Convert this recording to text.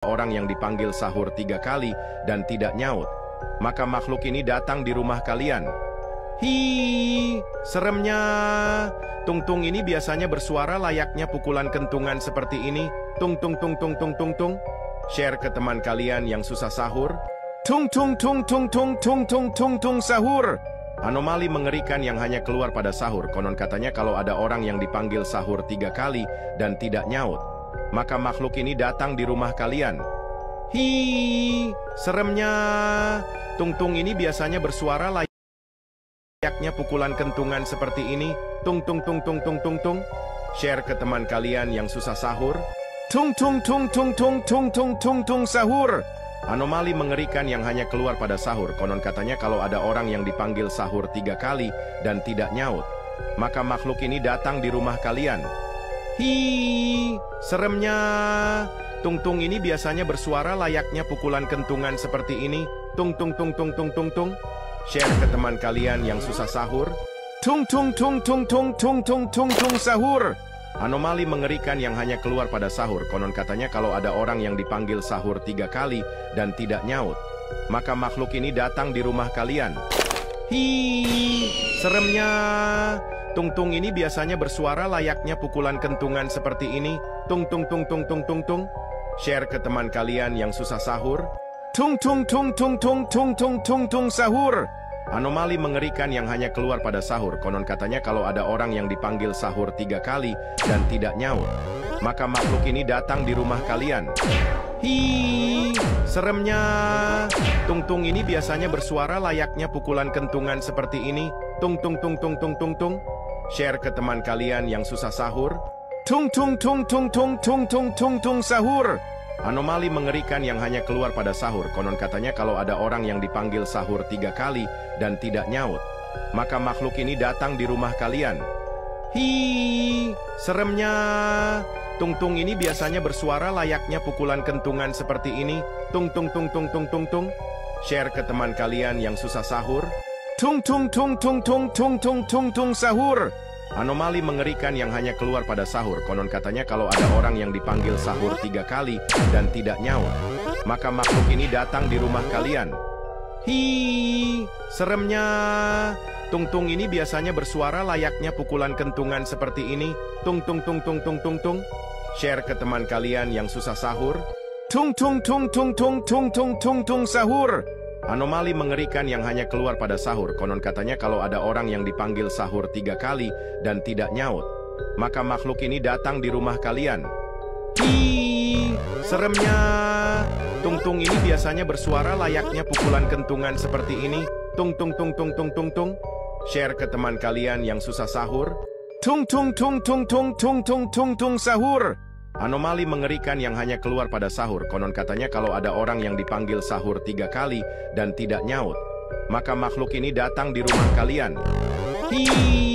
Orang yang dipanggil sahur 3 kali dan tidak nyaut, maka makhluk ini datang di rumah kalian. Hi, seremnya. Tung-tung ini biasanya bersuara layaknya pukulan kentungan seperti ini. Tung tung tung tung tung tung tung. Share ke teman kalian yang susah sahur. Tung tung tung tung tung tung tung tung tung sahur. Anomali mengerikan yang hanya keluar pada sahur. Konon katanya kalau ada orang yang dipanggil sahur 3 kali dan tidak nyaut, maka makhluk ini datang di rumah kalian. Hi, seremnya. Tung-tung ini biasanya bersuara layaknya pukulan kentungan seperti ini. Tung tung tung tung tung tung tung. Share ke teman kalian yang susah sahur. Tung tung tung tung tung tung tung tung tung sahur. Anomali mengerikan yang hanya keluar pada sahur. Konon katanya kalau ada orang yang dipanggil sahur 3 kali dan tidak nyaut, maka makhluk ini datang di rumah kalian. Hi, seremnya. Tung-tung ini biasanya bersuara layaknya pukulan kentungan seperti ini. Tung tung tung tung tung tung tung. Share ke teman kalian yang susah sahur. Tung tung tung tung tung tung tung tung tung sahur. Anomali mengerikan yang hanya keluar pada sahur. Konon katanya kalau ada orang yang dipanggil sahur 3 kali dan tidak nyaut, maka makhluk ini datang di rumah kalian. Hi, seremnya. Tung-tung ini biasanya bersuara layaknya pukulan kentungan seperti ini. Tung tung tung tung tung tung tung. Share ke teman kalian yang susah sahur. Tung tung tung tung tung tung tung tung tung sahur. Anomali mengerikan yang hanya keluar pada sahur. Konon katanya kalau ada orang yang dipanggil sahur 3 kali dan tidak nyaut, maka makhluk ini datang di rumah kalian. Hi, seremnya. Tung-tung ini biasanya bersuara layaknya pukulan kentungan seperti ini. Tung tung tung tung tung tung tung. Share ke teman kalian yang susah sahur. Tung tung tung tung tung tung tung tung tung sahur. Anomali mengerikan yang hanya keluar pada sahur. Konon katanya kalau ada orang yang dipanggil sahur 3 kali dan tidak nyaut, maka makhluk ini datang di rumah kalian. Hi, seremnya. Tung-tung ini biasanya bersuara layaknya pukulan kentungan seperti ini. Tung tung tung tung tung tung tung. Share ke teman kalian yang susah sahur. Tung tung tung tung tung tung tung tung tung sahur. Anomali mengerikan yang hanya keluar pada sahur. Konon katanya kalau ada orang yang dipanggil sahur 3 kali dan tidak nyaut, maka makhluk ini datang di rumah kalian. Hi, seremnya. Tung-tung ini biasanya bersuara layaknya pukulan kentungan seperti ini. Tung tung tung tung tung tung tung. Share ke teman kalian yang susah sahur. Tung tung tung tung tung tung tung tung tung sahur. Anomali mengerikan yang hanya keluar pada sahur. Konon katanya kalau ada orang yang dipanggil sahur 3 kali dan tidak nyaut, maka makhluk ini datang di rumah kalian. Hi, seremnya. Tung-tung ini biasanya bersuara layaknya pukulan kentungan seperti ini. Tung tung tung tung tung tung tung. Share ke teman kalian yang susah sahur. Tung tung tung tung tung tung tung tung tung sahur. Anomali mengerikan yang hanya keluar pada sahur. Konon katanya kalau ada orang yang dipanggil sahur 3 kali dan tidak nyaut, maka makhluk ini datang di rumah kalian. Hi.